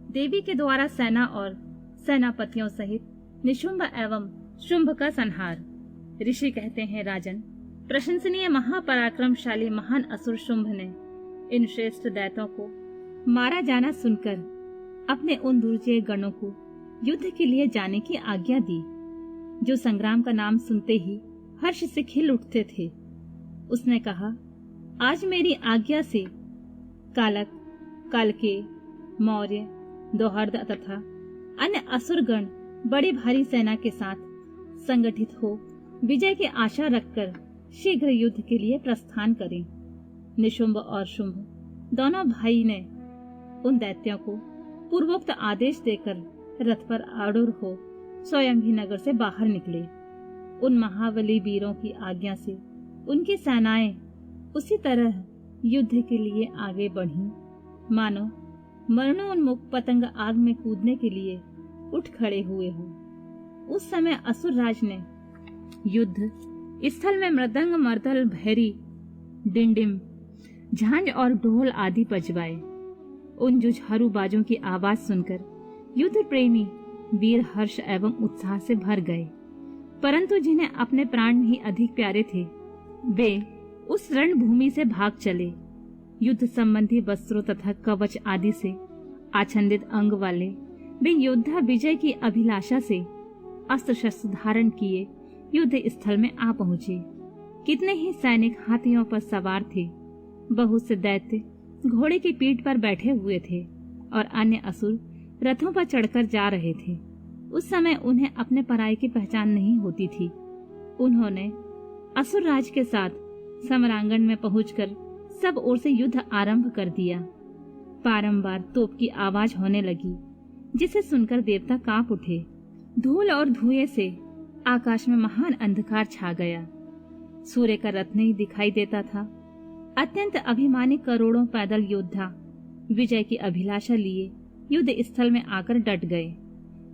देवी के द्वारा सेना और सेनापतियों सहित निशुंभ एवं शुंभ का संहार। ऋषि कहते हैं, राजन, प्रशंसनीय महापराक्रमशाली महान असुर शुंभ ने इन श्रेष्ठ दैत्यों को मारा जाना सुनकर अपने उन दुर्जय गणों को युद्ध के लिए जाने की आज्ञा दी, जो संग्राम का नाम सुनते ही हर्ष से खिल उठते थे। उसने कहा, आज मेरी आज्ञा से कालक, कालके, मौर्य, दोहर्द तथा अन्य असुरगण बड़ी भारी सेना के साथ संगठित हो विजय की आशा रखकर शीघ्र युद्ध के लिए प्रस्थान करें। निशुंभ और शुंभ दोनों भाई ने उन दैत्यों को पूर्वोक्त आदेश देकर रथ पर आरूढ़ हो स्वयं ही नगर से बाहर निकले। उन महाबली वीरों की आज्ञा से उनकी सेनाएं उसी तरह युद्ध के लिए आगे बढ़ीं, मानो मरणोन्मुख पतंग आग में कूदने के लिए उठ खड़े हुए हो। उस समय असुर राज ने युद्ध स्थल में मृदंग, मर्दल, भैरी, डिंडिम, झांझ और ढोल आदि बजवाए। उन जुझारू बाजों की आवाज सुनकर युद्ध प्रेमी वीर हर्ष एवं उत्साह से भर गए, परंतु जिन्हें अपने प्राण ही अधिक प्यारे थे वे उस रणभूमि से भाग चले। युद्ध संबंधी वस्त्रों तथा कवच आदि से आच्छादित अंग वाले वे योद्धा विजय की अभिलाषा से अस्त्र शस्त्र धारण किए युद्ध स्थल में आ पहुंचे। कितने ही सैनिक हाथियों पर सवार थे, बहुत से दैत्य घोड़े की पीठ पर बैठे हुए थे और अन्य असुर रथों पर चढ़कर जा रहे थे। उस समय उन्हें अपने पराये की पहचान नहीं होती थी। उन्होंने असुर राज के साथ समरांगण में पहुंचकर सब ओर से युद्ध आरंभ कर दिया। बारंबार तोप की आवाज होने लगी, जिसे सुनकर देवता कांप उठे। धूल और धुएं से आकाश में महान अंधकार छा गया। सूर्य का रथ नहीं दिखाई देता था। अत्यंत अभिमानी करोड़ों पैदल योद्धा विजय की अभिलाषा लिए युद्ध स्थल में आकर डट गए।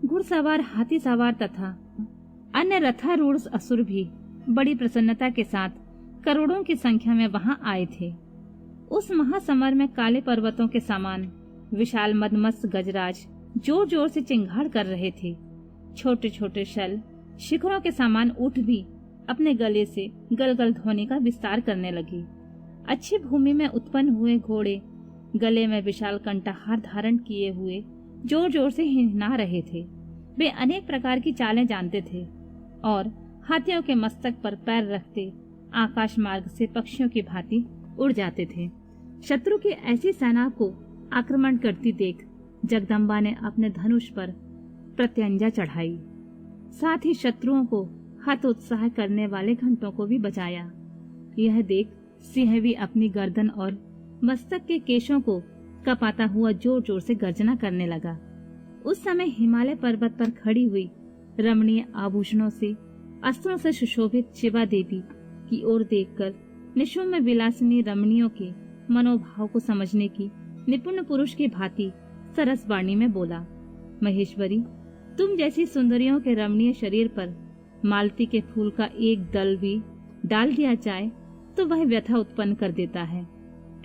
घुड़सवार, हाथी सवार तथा अन्य रथारूढ़ असुर भी बड़ी प्रसन्नता के साथ करोड़ों की संख्या में वहां आए थे। उस महासमर में काले पर्वतों के समान विशाल मदमस्त गजराज जोर जोर से चिंगाड़ कर रहे थे। छोटे छोटे शल शिखरों के समान ऊंट भी अपने गले से गलगल ध्वनि का विस्तार करने लगे। अच्छी भूमि में उत्पन्न हुए घोड़े गले में विशाल कंठहार धारण किए हुए जोर जोर से हिनहिना रहे थे। वे अनेक प्रकार की चालें जानते थे और हाथियों के मस्तक पर पैर रखते आकाश मार्ग से पक्षियों की भांति उड़ जाते थे। शत्रु की ऐसी सेना को आक्रमण करती देख जगदम्बा ने अपने धनुष पर प्रत्यंजा चढ़ाई। साथ ही शत्रुओं को हतोत्साह करने वाले घंटों को भी बचाया। यह देख सिंह भी अपनी गर्दन और मस्तक के केशों को कपाता हुआ जोर जोर से गर्जना करने लगा। उस समय हिमालय पर्वत पर खड़ी हुई रमणीय आभूषणों से, अस्त्रों से सुशोभित शिवा देवी की ओर देखकर निशुम्भ विलासिनी रमणियों के मनोभाव को समझने की निपुण पुरुष की भांति सरस वाणी में बोला, महेश्वरी, तुम जैसी सुंदरियों के रमणीय शरीर पर मालती के फूल का एक दल भी डाल दिया जाए तो वह व्यथा उत्पन्न कर देता है।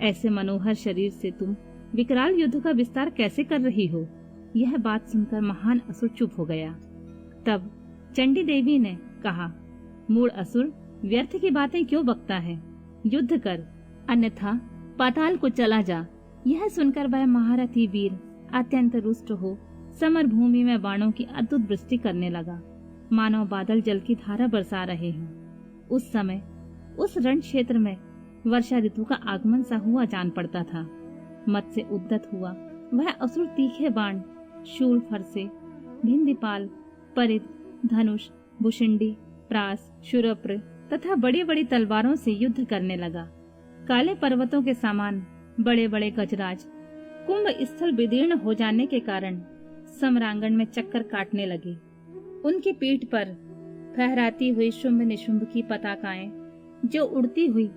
ऐसे मनोहर शरीर से तुम विकराल युद्ध का विस्तार कैसे कर रही हो? यह बात सुनकर महान असुर चुप हो गया। तब चंडी देवी ने कहा, मूढ़ असुर, व्यर्थ की बातें क्यों बकता है? युद्ध कर, अन्यथा पाताल को चला जा। यह सुनकर वह महारथी वीर अत्यंत रुष्ट हो समर भूमि में बाणों की अद्भुत वृष्टि करने लगा, मानो बादल जल की धारा बरसा रहे हैं। उस समय उस रण क्षेत्र में वर्षा ऋतु का आगमन सा हुआ जान पड़ता था। मत से उद्यत हुआ वह असुर तीखे बाण, शूल, फरसे, भिंदीपाल, परिध, धनुष, भुषिंडी, प्रास, शुरप्र तथा बड़ी बड़ी तलवारों से युद्ध करने लगा। काले पर्वतों के समान बड़े बड़े गजराज कुंभ स्थल विदीर्ण हो जाने के कारण समरांगण में चक्कर काटने लगे। उनकी पीठ पर फहराती हुई शुंभ निशुंभ की पताकाएं जो उड़ती हुई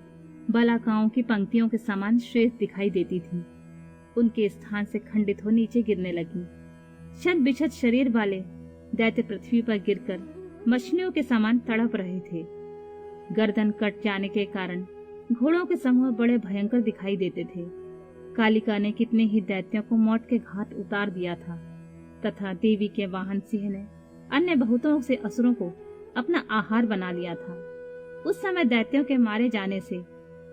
बलाकाओं की पंक्तियों के समान श्वेत दिखाई देती थी, उनके स्थान से खंडित हो नीचे गिरने लगी। छत बिछत शरीर वाले दैत्य पृथ्वी पर गिरकर मछलियों के समान तड़प रहे थे। गर्दन कट जाने के कारण घोड़ों के समूह बड़े भयंकर दिखाई देते थे। कालिका ने कितने ही दैत्यों को मौत के घाट उतार दिया था तथा देवी के वाहन सिंह ने अन्य बहुतों से असुरों को अपना आहार बना लिया था। उस समय दैत्यों के मारे जाने से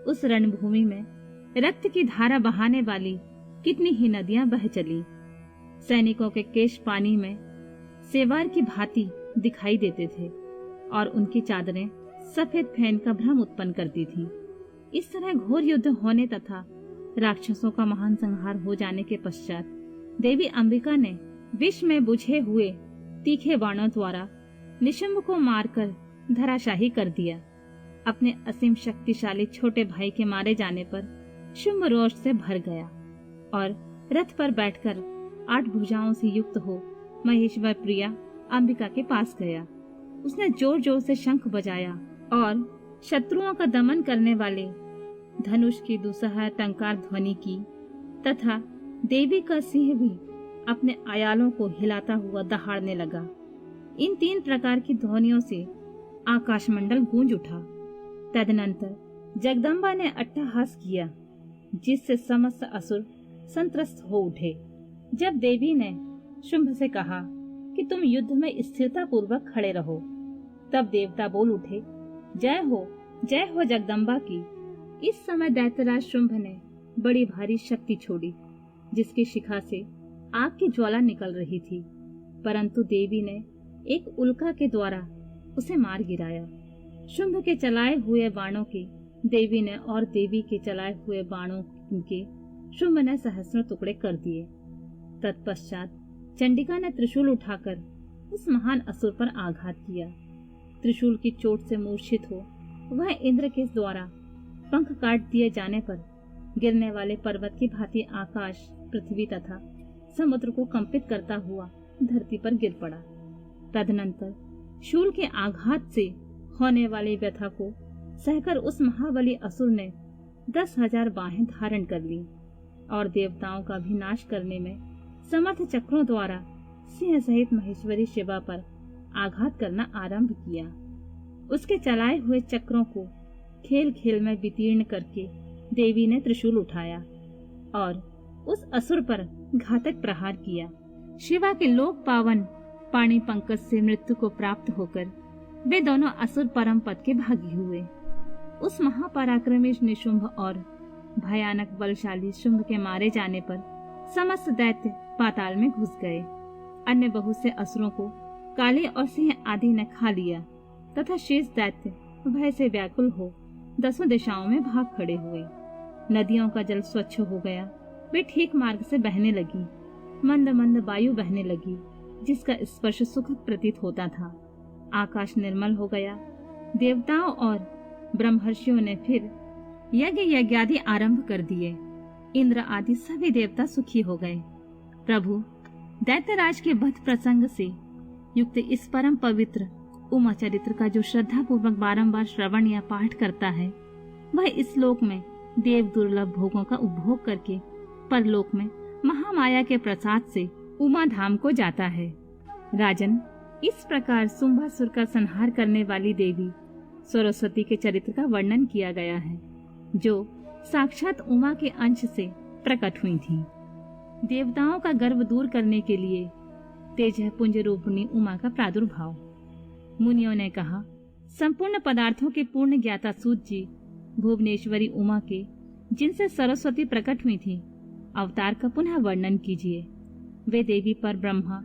उस रणभूमि में रक्त की धारा बहाने वाली कितनी ही नदियां बह चली। सैनिकों के केश पानी में सेवार की भांति दिखाई देते थे और उनकी चादरें सफेद फैन का भ्रम उत्पन्न करती थीं। इस तरह घोर युद्ध होने तथा राक्षसों का महान संहार हो जाने के पश्चात देवी अंबिका ने विष में बुझे हुए तीखे बाणों द्वारा निशुंभ को मारकर धराशाही कर दिया। अपने असीम शक्तिशाली छोटे भाई के मारे जाने पर शुंभ रोष से भर गया और रथ पर बैठकर 8 भुजाओं से युक्त हो महेश्वर प्रिया अंबिका के पास गया। उसने जोर जोर से शंख बजाया और शत्रुओं का दमन करने वाले धनुष की दुसह टंकार ध्वनि की तथा देवी का सिंह भी अपने आयालों को हिलाता हुआ दहाड़ने लगा। इन 3 प्रकार की ध्वनियों से आकाशमंडल गूंज उठा। तदनंतर जगदम्बा ने अट्टहास किया जिससे समस्त असुर संत्रस्त हो उठे। जब देवी ने शुंभ से कहा कि तुम युद्ध में स्थिरता पूर्वक खड़े रहो, तब देवता बोल उठे, जय हो जगदम्बा की। इस समय दैत्यराज शुंभ ने बड़ी भारी शक्ति छोड़ी जिसकी शिखा से आग की ज्वाला निकल रही थी, परंतु देवी ने एक उल्का के द्वारा उसे मार गिराया। शुंभ के चलाए हुए बाणों के देवी ने और देवी के चलाए हुए बाणों के शुंभ ने सहस्रों टुकड़े कर दिए। तत्पश्चात चंडिका ने त्रिशूल उठाकर उस महान असुर पर आघात किया। त्रिशूल की चोट से मूर्छित हो वह इंद्र के द्वारा पंख काट दिए जाने पर गिरने वाले पर्वत की भांति आकाश, पृथ्वी तथा समुद्र को कंपित करता हुआ धरती पर गिर पड़ा। तदनंतर शूल के आघात से होने वाली व्यथा को सहकर उस महाबली असुर ने 10,000 बाहें धारण कर ली और देवताओं का भी नाश करने में समर्थ चक्रों द्वारा सिंह सहित महेश्वरी शिवा पर आघात करना आरंभ किया। उसके चलाए हुए चक्रों को खेल खेल में वितीर्ण करके देवी ने त्रिशूल उठाया और उस असुर पर घातक प्रहार किया। शिवा के लोक पावन पाणी पंकज से मृत्यु को प्राप्त होकर वे दोनों असुर परम पद के भागी हुए। उस महापराक्रमी निशुंभ और भयानक बलशाली शुंभ के मारे जाने पर समस्त दैत्य पाताल में घुस गए। अन्य बहुत से असुरों को काले और सिंह आदि ने खा लिया तथा शेष दैत्य भय से व्याकुल हो 10 दिशाओं में भाग खड़े हुए। नदियों का जल स्वच्छ हो गया, वे ठीक मार्ग से बहने लगी। मंद मंद वायु बहने लगी जिसका स्पर्श सुखद प्रतीत होता था। आकाश निर्मल हो गया। देवताओं और ब्रह्मर्षियों ने फिर यज्ञ यज्ञादि आरंभ कर दिए। इंद्र आदि सभी देवता सुखी हो गए। प्रभु, दैत्यराज के वध प्रसंग से युक्त इस परम पवित्र उमा चरित्र का जो श्रद्धा पूर्वक बारंबार श्रवण या पाठ करता है, वह इस लोक में देव दुर्लभ भोगों का उपभोग करके परलोक में महामाया के प्रसाद से उमा धाम को जाता है। राजन, इस प्रकार शुंभासुर का संहार करने वाली देवी सरस्वती के चरित्र का वर्णन किया गया है, जो साक्षात उमा के अंश से प्रकट हुई थी। देवताओं का गर्व दूर करने के लिए तेजपुंज रूपिणी उमा का प्रादुर्भाव। मुनियों ने कहा, संपूर्ण पदार्थों के पूर्ण ज्ञाता सूत जी भुवनेश्वरी उमा के जिनसे सरस्वती प्रकट हुई थी अवतार का पुनः वर्णन कीजिए। वे देवी पर ब्रह्मा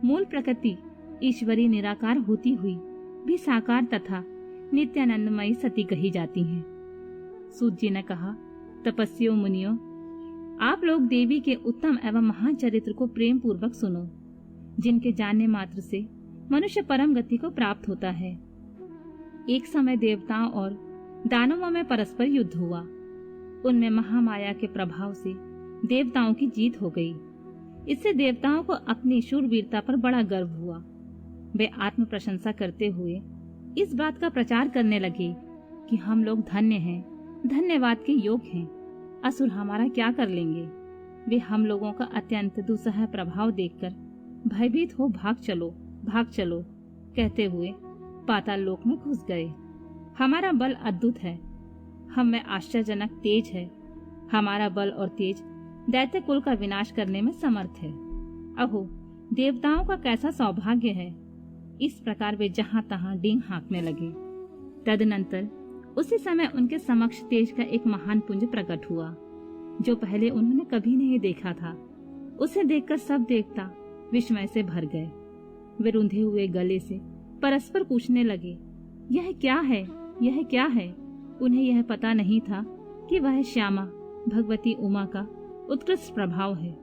मूल प्रकृति ईश्वरी निराकार होती हुई भी साकार तथा नित्यानंदमयी सती कही जाती हैं। सूत जी ने कहा, तपस्वियों मुनियों, आप लोग देवी के उत्तम एवं महान चरित्र को प्रेम पूर्वक सुनो, जिनके जानने मात्र से मनुष्य परम गति को प्राप्त होता है। एक समय देवताओं और दानवों में परस्पर युद्ध हुआ। उनमें महामाया के प्रभाव से देवताओं की जीत हो गई। इससे देवताओं को अपनी शूरवीरता पर बड़ा गर्व हुआ। वे आत्म प्रशंसा करते हुए इस बात का प्रचार करने लगे कि हम लोग धन्य हैं, धन्यवाद के योग्य हैं। असुर हमारा क्या कर लेंगे? वे हम लोगों का अत्यंत दुस्सह प्रभाव देखकर भयभीत हो भाग चलो कहते हुए पाताल लोक में घुस गए। हमारा बल अद्भुत है, हम में आश्चर्यजनक तेज है। हमारा बल और तेज दैत्य कुल का विनाश करने में समर्थ है। अहो, देवताओं का कैसा सौभाग्य है। इस प्रकार वे जहां तहां डींग हाँकने लगे। तदनंतर उसी समय उनके समक्ष तेज का एक महान पुंज प्रकट हुआ, जो पहले उन्होंने कभी नहीं देखा था। उसे देखकर सब देवता विस्मय से भर गए। वे रुंधे हुए गले से परस्पर पूछने लगे, यह क्या है, यह क्या है। उन्हें यह पता नहीं था कि वह श्यामा भगवती उमा का उत्कृष्ट प्रभाव है,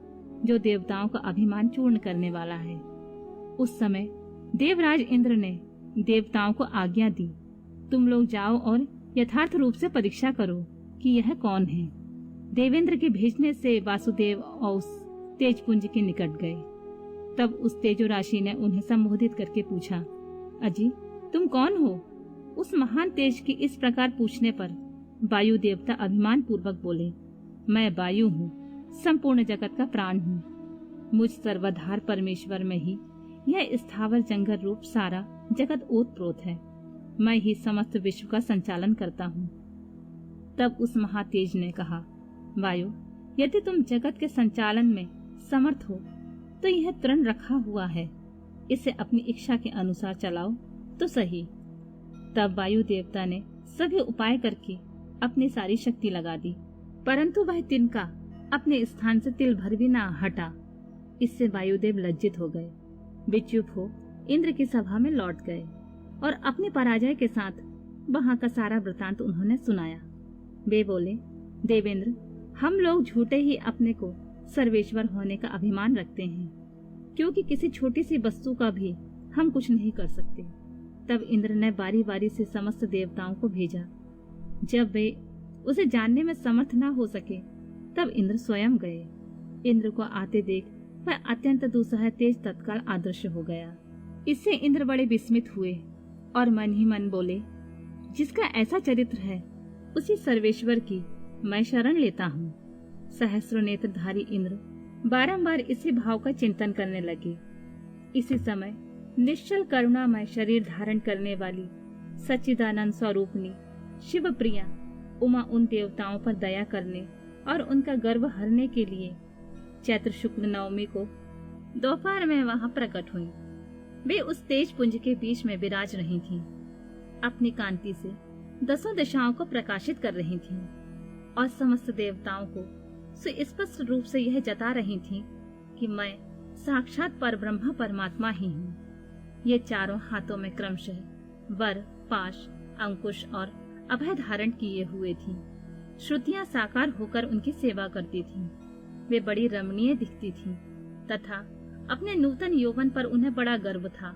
जो देवताओं का अभिमान चूर्ण करने वाला है। उस समय देवराज इंद्र ने देवताओं को आज्ञा दी, तुम लोग जाओ और यथार्थ रूप से परीक्षा करो कि यह कौन है। देवेंद्र के भेजने से वासुदेव और उस तेजपुंज के निकट गए। तब उस तेजो राशि ने उन्हें संबोधित करके पूछा, अजी तुम कौन हो। उस महान तेज की इस प्रकार पूछने पर वायु देवता अभिमान पूर्वक बोले, मैं वायु हूँ, संपूर्ण जगत का प्राण हूँ। मुझ सर्वधार परमेश्वर में ही यह स्थावर जंगल रूप सारा जगत ओतप्रोत है। मैं ही समस्त विश्व का संचालन करता हूँ। तब उस महातेज ने कहा, वायु, यदि तुम जगत के संचालन में समर्थ हो तो यह तृण रखा हुआ है, इसे अपनी इच्छा के अनुसार चलाओ तो सही। तब वायु देवता ने सभी उपाय करके अपनी सारी शक्ति लगा दी, परंतु वह तिनका अपने स्थान से तिल भर भी ना हटा। इससे वायुदेव लज्जित हो गए। वे चुप हो इंद्र की सभा में लौट गए और अपनी पराजय के साथ वहां का सारा वृतांत उन्होंने सुनाया। वे बोले, देवेंद्र, हम लोग झूठे ही अपने को सर्वेश्वर होने का अभिमान रखते हैं, क्योंकि किसी छोटी सी वस्तु का भी हम कुछ नहीं कर सकते। तब इंद्र ने बारी बारी से समस्त देवताओं को भेजा। जब वे उसे जानने में समर्थ न हो सके, तब इंद्र स्वयं गए। इंद्र को आते देख वह अत्यंत दुस्सह तेज तत्काल अदृश्य हो गया। इससे इंद्र बड़े विस्मित हुए और मन ही मन बोले, जिसका ऐसा चरित्र है उसी सर्वेश्वर की मैं शरण लेता हूँ। सहस्र नेत्रधारी इंद्र बारंबार इसी भाव का चिंतन करने लगे। इसी समय निश्चल करुणामय शरीर धारण करने वाली सच्चिदानंद स्वरूपनी शिव प्रिया उमा उन देवताओं पर दया करने और उनका गर्व हरने के लिए चैत्र शुक्ल नवमी को दोपहर में वहां प्रकट हुई। वे उस तेज पुंज के बीच में विराज रही थीं। अपनी कांति से दसों दिशाओं को प्रकाशित कर रही थीं और समस्त देवताओं को सुस्पष्ट रूप से यह जता रही थीं कि मैं साक्षात परब्रह्म परमात्मा ही हूँ। ये चारों हाथों में क्रमशः वर, पाश, अंकुश और अभय धारण किए हुए थीं। श्रुतियां साकार होकर उनकी सेवा करती थीं। वे बड़ी रमणीय दिखती थीं तथा अपने नूतन यौवन पर उन्हें बड़ा गर्व था।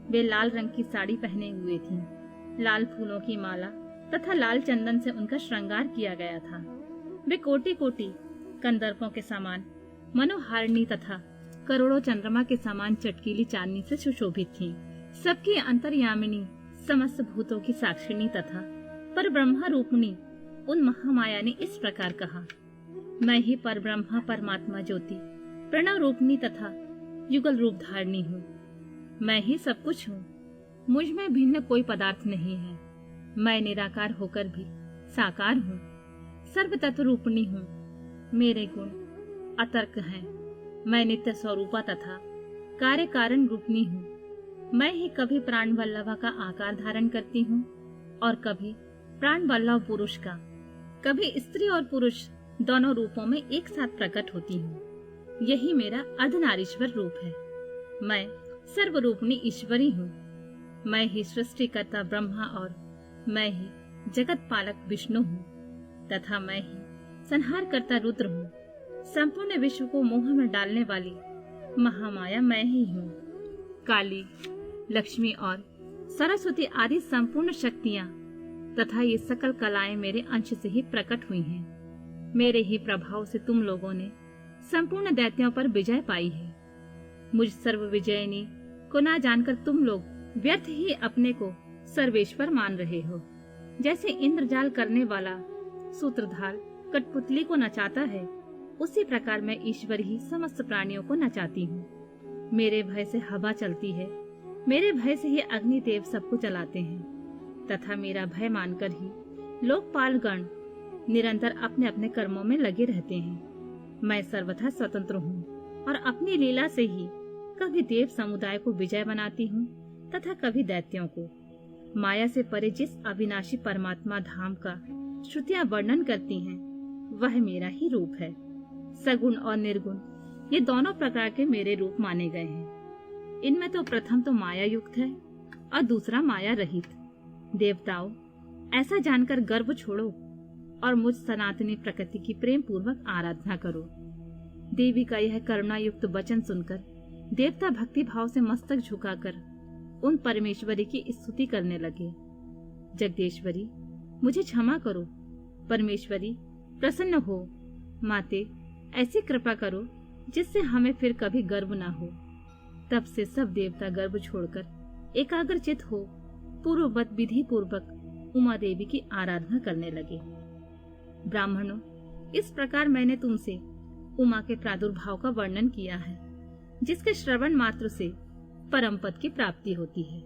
वे लाल रंग की साड़ी पहने हुए थीं। लाल फूलों की माला तथा लाल चंदन से उनका श्रृंगार किया गया था। वे कोटि कोटि कंदर्पों के समान मनोहारिणी तथा करोड़ों चंद्रमा के समान चटकीली चांदनी से सुशोभित थीं। सबकी अंतर्यामिनी, समस्त भूतों की साक्षिणी तथा पर ब्रह्मा रूपणी उन महामाया ने इस प्रकार कहा, मैं ही पर ब्रह्मा परमात्मा ज्योति प्रणव रूपनी तथा युगल रूप धारणी हूँ। मैं ही सब कुछ हूँ। मुझ में भिन्न कोई पदार्थ नहीं है। मैं निराकार होकर भी साकार हूँ। सर्व तत्व रूपणी हूँ। मेरे गुण अतर्क हैं। मैं नित्य स्वरूपा तथा कार्य कारण रूपनी हूँ। मैं ही कभी प्राण वल्लभा का आकार धारण करती हूँ और कभी प्राण वल्लभ पुरुष का, कभी स्त्री और पुरुष दोनों रूपों में एक साथ प्रकट होती हूँ। यही मेरा अर्धनारीश्वर रूप है। मैं सर्वरूपणी ईश्वरी हूँ। मैं ही सृष्टिकर्ता ब्रह्मा और मैं ही जगत पालक विष्णु हूँ तथा मैं ही संहार करता रुद्र हूँ। संपूर्ण विश्व को मोह में डालने वाली महामाया मैं ही हूँ। काली, लक्ष्मी और सरस्वती आदि संपूर्ण शक्तियाँ तथा ये सकल कलाएं मेरे अंश से ही प्रकट हुई हैं। मेरे ही प्रभाव से तुम लोगों ने संपूर्ण दैत्यों पर विजय पाई है। मुझ सर्व विजयनी को ना जानकर तुम लोग व्यर्थ ही अपने को सर्वेश्वर मान रहे हो। जैसे इंद्रजाल करने वाला सूत्रधार कठपुतली को नचाता है, उसी प्रकार मैं ईश्वर ही समस्त प्राणियों को नचाती हूँ। मेरे भय से हवा चलती है। मेरे भय से ही अग्निदेव सबको चलाते हैं तथा मेरा भय मानकर ही लोकपालगण निरंतर अपने अपने कर्मों में लगे रहते हैं। मैं सर्वथा स्वतंत्र हूँ और अपनी लीला से ही कभी देव समुदाय को विजय बनाती हूँ तथा कभी दैत्यों को। माया से परे जिस अविनाशी परमात्मा धाम का श्रुतियां वर्णन करती हैं, वह मेरा ही रूप है। सगुण और निर्गुण ये दोनों प्रकार के मेरे रूप माने गए हैं। इनमें तो प्रथम तो माया युक्त है और दूसरा माया रहित। देवताओं, ऐसा जानकर गर्व छोड़ो और मुझ सनातनी प्रकृति की प्रेम पूर्वक आराधना करो। देवी का यह करुणा युक्त वचन सुनकर देवता भक्ति भाव से मस्तक झुकाकर उन परमेश्वरी की स्तुति करने लगे। जगदीश्वरी, मुझे क्षमा करो। परमेश्वरी, प्रसन्न हो। माते, ऐसी कृपा करो जिससे हमें फिर कभी गर्व ना हो। तब से सब देवता गर्व छोड़कर एकाग्रचित हो पूर्ववत विधि पूर्वक उमा देवी की आराधना करने लगे। ब्राह्मणों, इस प्रकार मैंने तुमसे उमा के प्रादुर्भाव का वर्णन किया है, जिसके श्रवण मात्र से परम पद की प्राप्ति होती है।